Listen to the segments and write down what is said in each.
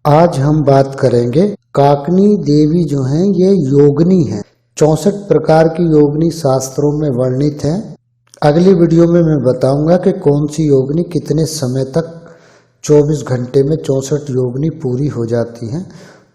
आज हम बात करेंगे काकनी देवी जो हैं ये योगिनी हैं। 64 प्रकार की योगिनी शास्त्रों में वर्णित हैं। अगली वीडियो में मैं बताऊंगा कि कौन सी योगिनी कितने समय तक 24 घंटे में 64 योगिनी पूरी हो जाती हैं,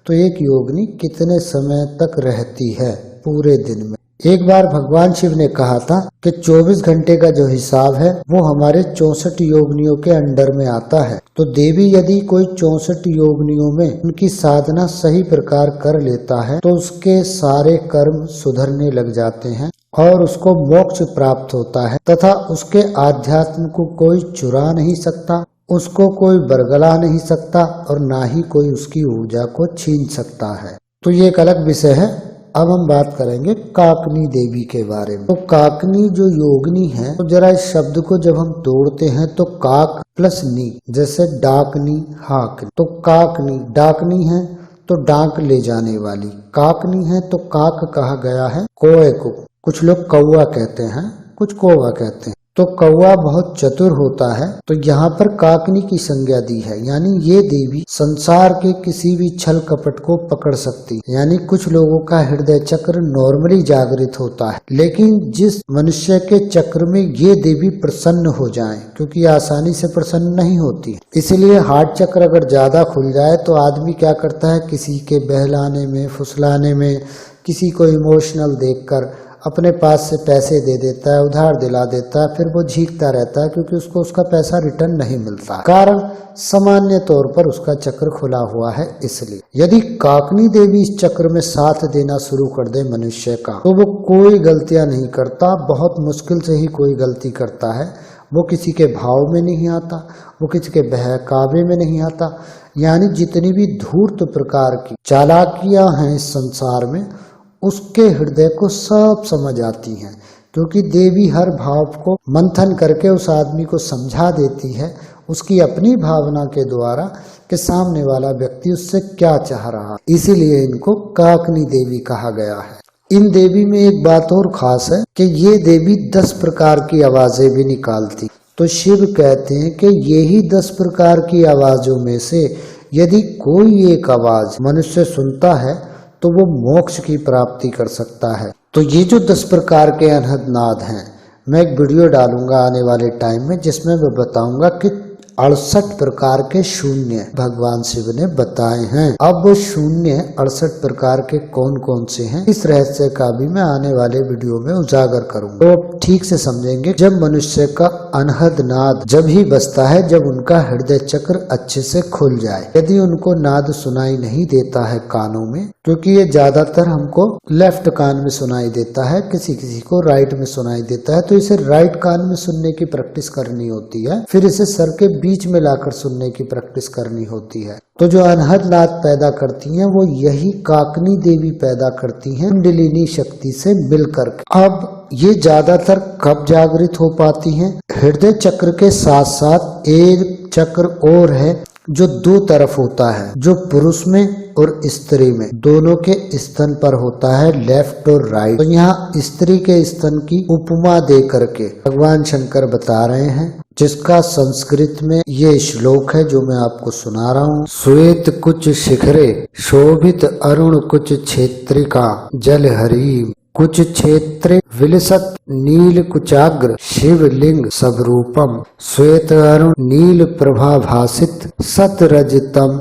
तो एक योगिनी कितने समय तक रहती है पूरे दिन में। एक बार भगवान शिव ने कहा था कि 24 घंटे का जो हिसाब है वो हमारे 64 योगिनियों के अंडर में आता है। तो देवी यदि कोई 64 योगिनियों में उनकी साधना सही प्रकार कर लेता है तो उसके सारे कर्म सुधरने लग जाते हैं और उसको मोक्ष प्राप्त होता है तथा उसके आध्यात्म को कोई चुरा नहीं सकता, उसको कोई बरगला नहीं सकता और ना ही कोई उसकी ऊर्जा को छीन सकता है। तो ये एक अलग विषय है। अब हम बात करेंगे काकनी देवी के बारे में। तो काकनी जो योगिनी है, तो जरा इस शब्द को जब हम तोड़ते हैं तो काक प्लस नी, जैसे डाकनी हाकनी, तो काकनी डाकनी है तो डाक ले जाने वाली, काकनी है तो काक कहा गया है कोए को। कुछ लोग कौवा कहते हैं, कुछ कौवा कहते हैं। तो कौवा बहुत चतुर होता है, तो यहाँ पर काकनी की संज्ञा दी है, यानी ये देवी संसार के किसी भी छल कपट को पकड़ सकती है। यानी कुछ लोगों का हृदय चक्र नॉर्मली जागृत होता है, लेकिन जिस मनुष्य के चक्र में ये देवी प्रसन्न हो जाए, क्योंकि आसानी से प्रसन्न नहीं होती, इसलिए हार्ट चक्र अगर ज्यादा खुल जाए तो आदमी क्या करता है, किसी के बहलाने में फुसलाने में, किसी को इमोशनल देखकर अपने पास से पैसे दे देता है, उधार दिला देता है, फिर वो झीकता रहता है क्योंकि उसको उसका पैसा रिटर्न नहीं मिलता। कारण सामान्य तौर पर उसका चक्र खुला हुआ है। इसलिए यदि काकनी देवी इस चक्र में साथ देना शुरू कर दे मनुष्य का, तो वो कोई गलतियां नहीं करता, बहुत मुश्किल से ही कोई गलती करता है। वो किसी के भाव में नहीं आता, वो किसी के बहकावे में नहीं आता। यानी जितनी भी धूर्त प्रकार की चालाकियां हैं इस संसार में, उसके हृदय को सब समझ आती हैं, क्योंकि देवी हर भाव को मंथन करके उस आदमी को समझा देती है उसकी अपनी भावना के द्वारा कि सामने वाला व्यक्ति उससे क्या चाह रहा। इसीलिए इनको काकनी देवी कहा गया है। इन देवी में एक बात और खास है कि ये देवी 10 प्रकार की आवाजें भी निकालती। तो शिव कहते हैं कि यही 10 प्रकार की आवाजों में से यदि कोई एक आवाज मनुष्य सुनता है तो वो मोक्ष की प्राप्ति कर सकता है। तो ये जो 10 प्रकार के अनहद नाद हैं, मैं एक वीडियो डालूंगा आने वाले टाइम में जिसमें मैं बताऊंगा कि 68 प्रकार के शून्य भगवान शिव ने बताए हैं। अब वो शून्य 68 प्रकार के कौन कौन से हैं, इस रहस्य का भी मैं आने वाले वीडियो में उजागर करूंगा। तो ठीक से समझेंगे, जब मनुष्य का अनहद नाद जब ही बजता है जब उनका हृदय चक्र अच्छे से खुल जाए। यदि उनको नाद सुनाई नहीं देता है कानों में, क्योंकि ये ज्यादातर हमको लेफ्ट कान में सुनाई देता है, किसी किसी को राइट में सुनाई देता है, तो इसे राइट कान में सुनने की प्रैक्टिस करनी होती है, फिर इसे सर के बीच में लाकर सुनने की प्रैक्टिस करनी होती है। तो जो अनहद नाद पैदा करती हैं वो यही काकनी देवी पैदा करती हैं कुंडलिनी शक्ति से मिलकर। अब ये ज्यादातर कब जागृत हो पाती हैं? हृदय चक्र के साथ साथ एक चक्र और है जो 2 तरफ होता है, जो पुरुष में और स्त्री में दोनों के स्तन पर होता है, लेफ्ट और राइट। तो यहाँ स्त्री के स्तन की उपमा दे करके भगवान शंकर बता रहे हैं, जिसका संस्कृत में ये श्लोक है जो मैं आपको सुना रहा हूँ। श्वेत कुछ शिखरे शोभित अरुण कुछ क्षेत्रिका जल हरी कुछ क्षेत्रे विलसत नील कुचाग्र शिवलिंग सबरूपम श्वेत अरुण नील प्रभा भासित सतरजतम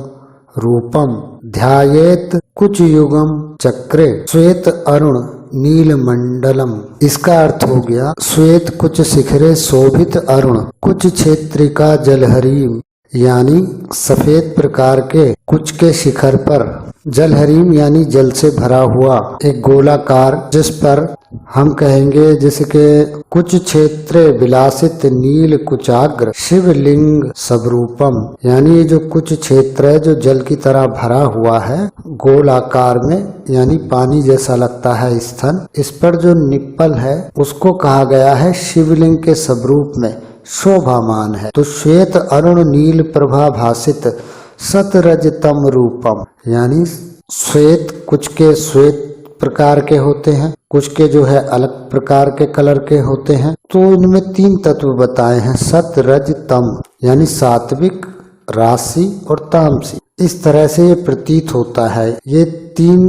रूपम ध्यायेत कुछ युगम चक्रे श्वेत अरुण नील मंडलम। इसका अर्थ हो गया, श्वेत कुछ शिखरे शोभित अरुण कुछ क्षेत्रिका जलहरी, यानी सफेद प्रकार के कुछ के शिखर पर जलहरीम यानी जल से भरा हुआ एक गोलाकार, जिस पर हम कहेंगे जैसे कि कुछ क्षेत्र विलासित नील कुचाग्र शिवलिंग सबरूपम, यानी ये जो कुछ क्षेत्र है जो जल की तरह भरा हुआ है गोलाकार में, यानी पानी जैसा लगता है स्तन, इस पर जो निप्पल है उसको कहा गया है शिवलिंग के स्वरूप में शोभामान है। तो श्वेत अरुण नील प्रभा भासित सतरजतम रूपम, यानी श्वेत कुछ के श्वेत प्रकार के होते हैं, कुछ के जो है अलग प्रकार के कलर के होते हैं। तो इनमें 3 तत्व बताए हैं, सत रज तम, यानी सात्विक, राशि और तामसी। इस तरह से ये प्रतीत होता है। ये 3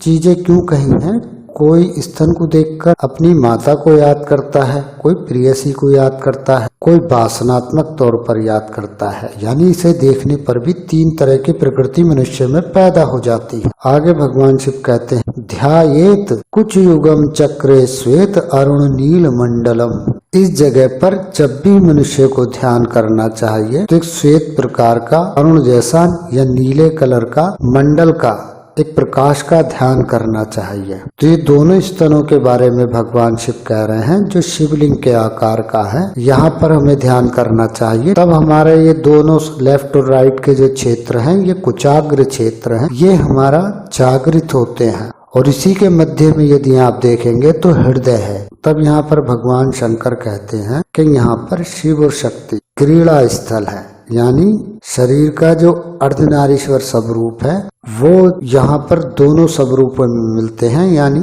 चीजें क्यों कही हैं? कोई स्तन को देखकर अपनी माता को याद करता है, कोई प्रेयसी को याद करता है, कोई वासनात्मक तौर पर याद करता है। यानी इसे देखने पर भी 3 तरह की प्रकृति मनुष्य में पैदा हो जाती है। आगे भगवान शिव कहते हैं, ध्यायेत कुछ युगम चक्रे श्वेत अरुण नील मंडलम। इस जगह पर जब भी मनुष्य को ध्यान करना चाहिए तो एक श्वेत प्रकार का अरुण जैसा या नीले कलर का मंडल का एक प्रकाश का ध्यान करना चाहिए। तो ये दोनों स्तनों के बारे में भगवान शिव कह रहे हैं जो शिवलिंग के आकार का है, यहाँ पर हमें ध्यान करना चाहिए। तब हमारे ये दोनों लेफ्ट और राइट के जो क्षेत्र हैं, ये कुचाग्र क्षेत्र हैं, ये हमारा जागृत होते हैं। और इसी के मध्य में यदि आप देखेंगे तो हृदय है। तब यहाँ पर भगवान शंकर कहते हैं कि यहाँ पर शिव और शक्ति क्रीड़ा स्थल है, यानी शरीर का जो अर्धनारीश्वर स्वरूप है वो यहाँ पर दोनों स्वरूपों में मिलते हैं, यानी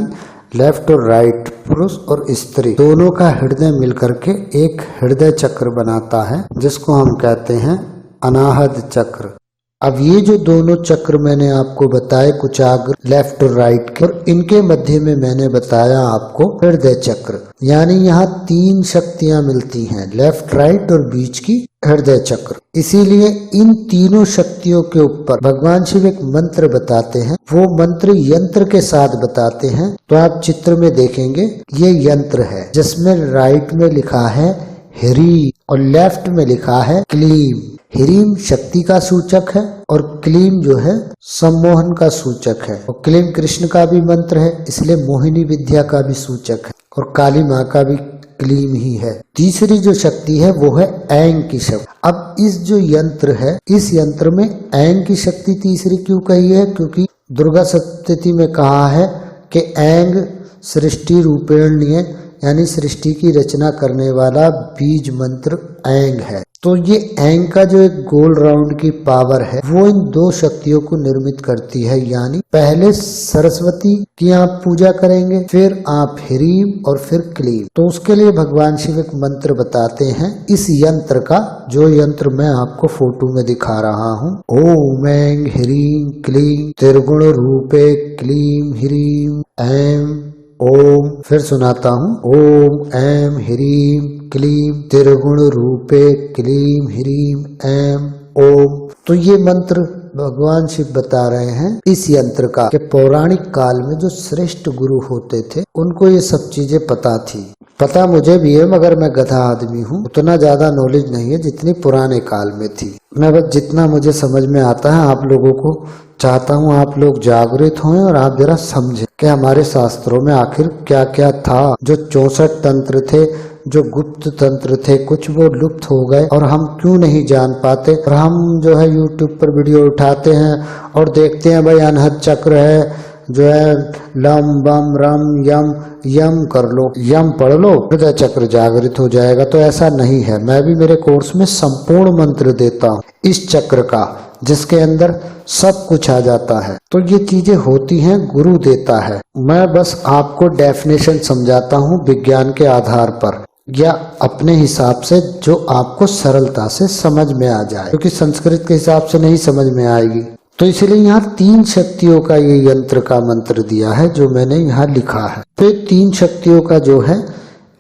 लेफ्ट और राइट, पुरुष और स्त्री दोनों का हृदय मिलकर के एक हृदय चक्र बनाता है, जिसको हम कहते हैं अनाहत चक्र। अब ये जो दोनों चक्र मैंने आपको बताए, कुचाग्र लेफ्ट और राइट के, और इनके मध्य में मैंने बताया आपको हृदय चक्र। यानी यहाँ 3 शक्तियां मिलती हैं, लेफ्ट राइट और बीच की हृदय चक्र। इसीलिए इन तीनों शक्तियों के ऊपर भगवान शिव एक मंत्र बताते हैं। वो मंत्र यंत्र के साथ बताते हैं। तो आप चित्र में देखेंगे ये यंत्र है, जिसमें राइट में लिखा है ह्रीं और लेफ्ट में लिखा है क्लीम। ह्रीं शक्ति का सूचक है और क्लीम जो है सम्मोहन का सूचक है। और क्लीम कृष्ण का भी मंत्र है, इसलिए मोहिनी विद्या का भी सूचक है, और काली माँ का भी क्लीम ही है। तीसरी जो शक्ति है वो है ऐंग की शक्ति। अब इस जो यंत्र है, इस यंत्र में ऐंग की शक्ति तीसरी क्यों कही है? क्योंकि दुर्गा सप्तशती में कहा है कि ऐंग सृष्टि रूपेण्य, यानी सृष्टि की रचना करने वाला बीज मंत्र ऐंग है। तो ये ऐंग का जो एक गोल राउंड की पावर है वो इन 2 शक्तियों को निर्मित करती है। यानी पहले सरस्वती की आप पूजा करेंगे, फिर आप ह्रीं और फिर क्लीम। तो उसके लिए भगवान शिव एक मंत्र बताते हैं इस यंत्र का, जो यंत्र मैं आपको फोटो में दिखा रहा हूँ। ओम ऐं ह्रीं क्लीं त्रिगुण रूपे क्लीं ह्रीं ऐं ओम। फिर सुनाता हूँ, ओम ऐं ह्रीं क्लीं त्रिगुण रूपे क्लीं ह्रीं ऐं ओम। तो ये मंत्र भगवान शिव बता रहे हैं इस यंत्र का कि पौराणिक काल में जो श्रेष्ठ गुरु होते थे उनको ये सब चीजें पता थी। पता मुझे भी है, मगर मैं गधा आदमी हूँ, उतना ज्यादा नॉलेज नहीं है जितनी पुराने काल में थी। मैं बस जितना मुझे समझ में आता है आप लोगों को चाहता हूँ आप लोग जागृत हों और आप जरा समझें कि हमारे शास्त्रों में आखिर क्या क्या था। जो 64 तंत्र थे, जो गुप्त तंत्र थे, कुछ वो लुप्त हो गए और हम क्यों नहीं जान पाते। और हम जो है YouTube पर वीडियो उठाते हैं और देखते हैं भाई अनहद चक्र है, जो है लम बम रम यम, यम कर लो, यम पढ़ लो, हृदय चक्र जागृत हो जाएगा। तो ऐसा नहीं है। मैं भी मेरे कोर्स में संपूर्ण मंत्र देता हूँ इस चक्र का, जिसके अंदर सब कुछ आ जाता है। तो ये चीजें होती हैं, गुरु देता है। मैं बस आपको डेफिनेशन समझाता हूँ विज्ञान के आधार पर, या अपने हिसाब से जो आपको सरलता से समझ में आ जाए, क्योंकि संस्कृत के हिसाब से नहीं समझ में आएगी। तो इसलिए यहाँ 3 शक्तियों का ये यंत्र का मंत्र दिया है जो मैंने यहाँ लिखा है। तो 3 शक्तियों का जो है,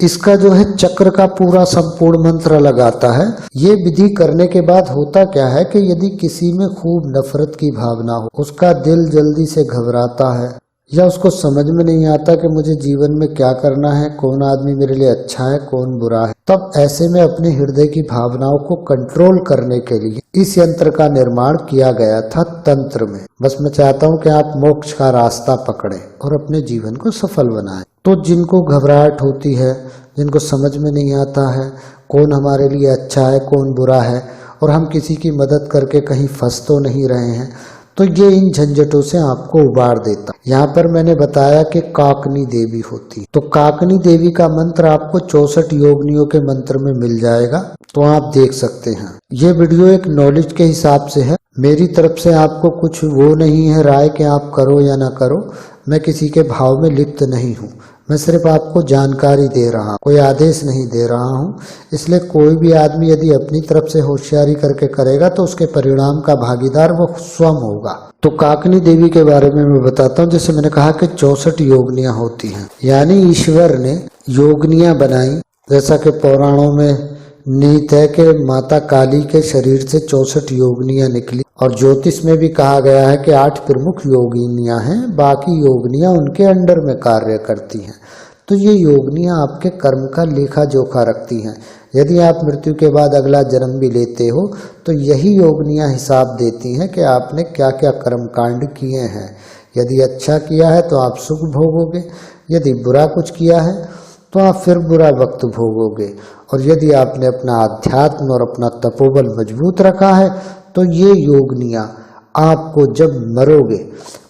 इसका जो है चक्र का पूरा संपूर्ण मंत्र लगाता है। ये विधि करने के बाद होता क्या है कि यदि किसी में खूब नफरत की भावना हो, उसका दिल जल्दी से घबराता है, या उसको समझ में नहीं आता कि मुझे जीवन में क्या करना है, कौन आदमी मेरे लिए अच्छा है, कौन बुरा है, तब ऐसे में अपने हृदय की भावनाओं को कंट्रोल करने के लिए इस यंत्र का निर्माण किया गया था तंत्र में। बस मैं चाहता हूँ कि आप मोक्ष का रास्ता पकड़े और अपने जीवन को सफल बनाएं। तो जिनको घबराहट होती है, जिनको समझ में नहीं आता है कौन हमारे लिए अच्छा है, कौन बुरा है, और हम किसी की मदद करके कहीं फंस तो नहीं रहे हैं, तो ये इन झंझटों से आपको उबार देता। यहाँ पर मैंने बताया कि काकनी देवी होती, तो काकनी देवी का मंत्र आपको 64 योगिनियों के मंत्र में मिल जाएगा, तो आप देख सकते हैं। ये वीडियो एक नॉलेज के हिसाब से है, मेरी तरफ से आपको कुछ वो नहीं है राय कि आप करो या ना करो। मैं किसी के भाव में लिप्त नहीं हूँ, मैं सिर्फ आपको जानकारी दे रहा हूँ, कोई आदेश नहीं दे रहा हूँ। इसलिए कोई भी आदमी यदि अपनी तरफ से होशियारी करके करेगा तो उसके परिणाम का भागीदार वो स्वयं होगा। तो काकनी देवी के बारे में मैं बताता हूँ। जैसे मैंने कहा कि 64 योगनियाँ होती हैं, यानी ईश्वर ने योगनियाँ बनाई। जैसा कि पुराणों में नीत है कि माता काली के शरीर से 64 योगनियाँ निकली, और ज्योतिष में भी कहा गया है कि 8 प्रमुख योगिनियाँ हैं, बाकी योगनियाँ उनके अंडर में कार्य करती हैं। तो ये योगनियाँ आपके कर्म का लेखा जोखा रखती हैं। यदि आप मृत्यु के बाद अगला जन्म भी लेते हो तो यही योगनियाँ हिसाब देती हैं कि आपने क्या क्या कर्म कांड किए हैं। यदि अच्छा किया है तो आप सुख भोगोगे, यदि बुरा कुछ किया है तो आप फिर बुरा वक्त भोगोगे। और यदि आपने अपना अध्यात्म और अपना तपोबल मजबूत रखा है तो ये योगनियाँ आपको जब मरोगे,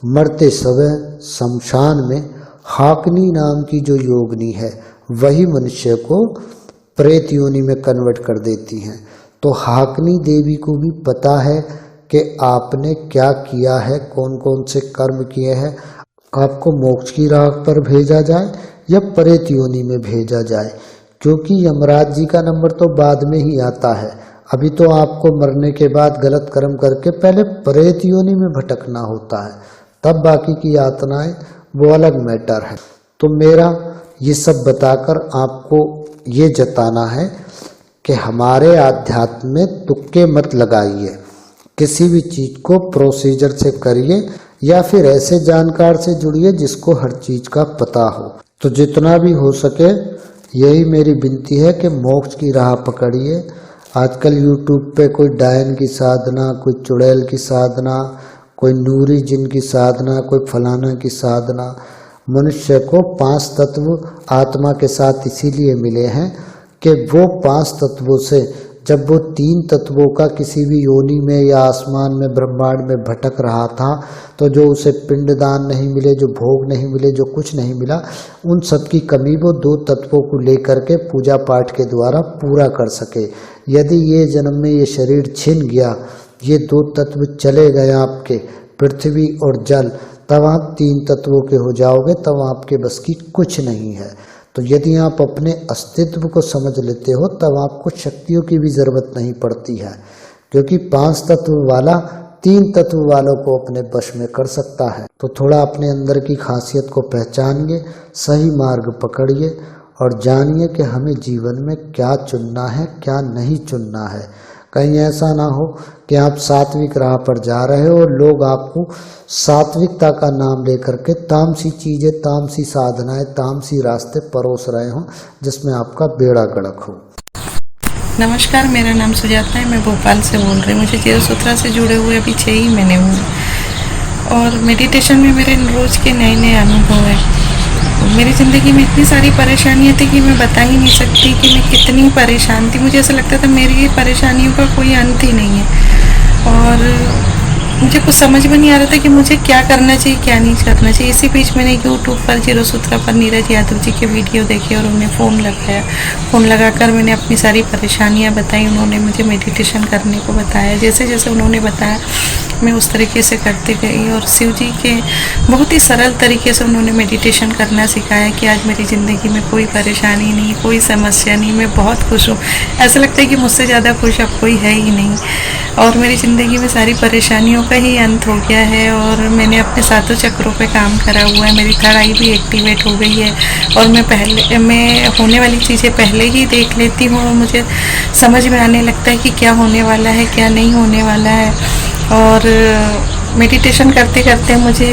मरते समय शमशान में हाकनी नाम की जो योगनी है वही मनुष्य को प्रेत योनि में कन्वर्ट कर देती हैं। तो हाकनी देवी को भी पता है कि आपने क्या किया है, कौन कौन से कर्म किए हैं, आपको मोक्ष की राह पर भेजा जाए या प्रेत योनि में भेजा जाए। क्योंकि यमराज जी का नंबर तो बाद में ही आता है। अभी तो आपको मरने के बाद गलत कर्म करके पहले प्रेत योनि में भटकना होता है, तब बाकी की यातनाएं वो अलग मैटर है। तो मेरा ये सब बताकर आपको ये जताना है कि हमारे आध्यात्म में तुक्के मत लगाइए, किसी भी चीज को प्रोसीजर से करिए या फिर ऐसे जानकार से जुड़िए जिसको हर चीज का पता हो। तो जितना भी हो सके यही मेरी विनती है कि मोक्ष की राह पकड़िए। आजकल यूट्यूब पे कोई डायन की साधना, कोई चुड़ैल की साधना, कोई नूरी जिन की साधना, कोई फलाना की साधना। मनुष्य को 5 तत्व आत्मा के साथ इसीलिए मिले हैं कि वो 5 तत्वों से जब वो 3 तत्वों का किसी भी योनि में या आसमान में ब्रह्मांड में भटक रहा था तो जो उसे पिंडदान नहीं मिले, जो भोग नहीं मिले, जो कुछ नहीं मिला, उन सब की कमी वो 2 तत्वों को लेकर के पूजा पाठ के द्वारा पूरा कर सके। यदि ये जन्म में ये शरीर छिन गया, ये 2 तत्व चले गए आपके, पृथ्वी और जल, तब आप 3 तत्वों के हो जाओगे, तब आपके बस की कुछ नहीं है। तो यदि आप अपने अस्तित्व को समझ लेते हो तब आपको शक्तियों की भी जरूरत नहीं पड़ती है, क्योंकि 5 तत्व वाला 3 तत्व वालों को अपने वश में कर सकता है। तो थोड़ा अपने अंदर की खासियत को पहचानिए, सही मार्ग पकड़िए और जानिए कि हमें जीवन में क्या चुनना है, क्या नहीं चुनना है। कहीं ऐसा ना हो कि आप सात्विक राह पर जा रहे हो और लोग आपको सात्विकता का नाम लेकर के तामसी चीजें, तामसी साधनाएं, तामसी रास्ते परोस रहे हो जिसमें आपका बेड़ा गर्क हो। नमस्कार, मेरा नाम सुजाता है, मैं भोपाल से बोल रही हूँ। मुझे जीरो सूत्रा से जुड़े हुए अभी 6 ही महीने हुए और मेडिटेशन में मेरे रोज के नए नए अनुभव हैं। मेरी ज़िंदगी में इतनी सारी परेशानियाँ थी कि मैं बता ही नहीं सकती कि मैं कितनी परेशान थी। मुझे ऐसा लगता था मेरी परेशानियों का कोई अंत ही नहीं है और मुझे कुछ समझ में नहीं आ रहा था कि मुझे क्या करना चाहिए, क्या नहीं करना चाहिए। इसी बीच मैंने यूट्यूब पर जीरो सूत्रा पर नीरज यादव जी के वीडियो देखे और उन्हें फ़ोन लगाया। फ़ोन लगाकर मैंने अपनी सारी परेशानियाँ बताई। उन्होंने मुझे मेडिटेशन करने को बताया। जैसे जैसे उन्होंने बताया मैं उस तरीके से करती गई और शिव जी के बहुत ही सरल तरीके से उन्होंने मेडिटेशन करना सिखाया कि आज मेरी ज़िंदगी में कोई परेशानी नहीं, कोई समस्या नहीं, मैं बहुत खुश हूँ। ऐसा लगता है कि मुझसे ज़्यादा खुश अब कोई है ही नहीं और मेरी ज़िंदगी में सारी परेशानियों का ही अंत हो गया है और मैंने अपने 7 चक्रों पे काम करा हुआ है। मेरी 3rd आई भी एक्टिवेट हो गई है और मैं होने वाली चीज़ें पहले ही देख लेती हूँ और मुझे समझ में आने लगता है कि क्या होने वाला है, क्या नहीं होने वाला है। और मेडिटेशन करते करते मुझे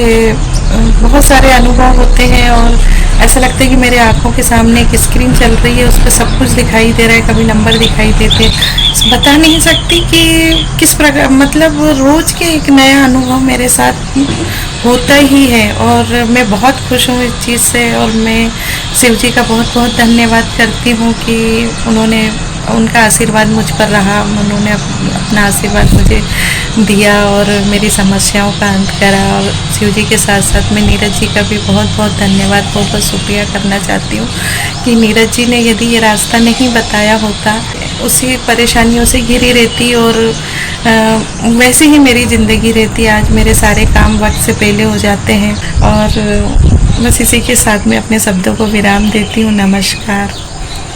बहुत सारे अनुभव होते हैं और ऐसा लगता है कि मेरे आँखों के सामने एक स्क्रीन चल रही है, उस पर सब कुछ दिखाई दे रहा है, कभी नंबर दिखाई देते। बता नहीं सकती कि किस प्रकार, मतलब रोज़ के एक नया अनुभव मेरे साथ होता ही है और मैं बहुत खुश हूँ इस चीज़ से और मैं शिव जी का बहुत बहुत धन्यवाद करती हूँ कि उनका आशीर्वाद मुझ पर रहा। उन्होंने अपना आशीर्वाद मुझे दिया और मेरी समस्याओं का अंत करा। और शिव जी के साथ साथ मैं नीरज जी का भी बहुत बहुत धन्यवाद, बहुत बहुत शुक्रिया करना चाहती हूँ कि नीरज जी ने यदि ये रास्ता नहीं बताया होता, उसी परेशानियों से घिरी रहती और वैसे ही मेरी ज़िंदगी रहती। आज मेरे सारे काम वक्त से पहले हो जाते हैं और बस इसी के साथ में अपने शब्दों को विराम देती हूँ। नमस्कार।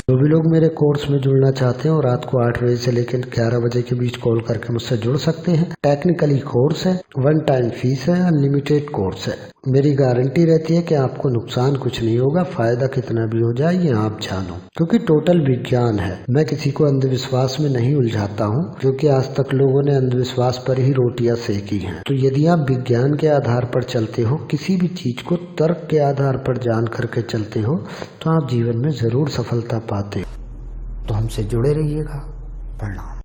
जो भी लोग मेरे कोर्स में जुड़ना चाहते हैं और रात को 8 बजे से लेकर 11 बजे के बीच कॉल करके मुझसे जुड़ सकते हैं। टेक्निकली कोर्स है, 1 टाइम फीस है, अनलिमिटेड कोर्स है। मेरी गारंटी रहती है कि आपको नुकसान कुछ नहीं होगा, फायदा कितना भी हो जाए ये आप जानो, क्योंकि टोटल विज्ञान है। मैं किसी को अंधविश्वास में नहीं उलझाता हूँ, क्योंकि आज तक लोगों ने अंधविश्वास पर ही रोटियां सेकी हैं। तो यदि आप विज्ञान के आधार पर चलते हो, किसी भी चीज को तर्क के आधार पर जान करके चलते हो, तो आप जीवन में जरूर सफलता पाते हो। तो हमसे जुड़े रहिएगा। प्रणाम।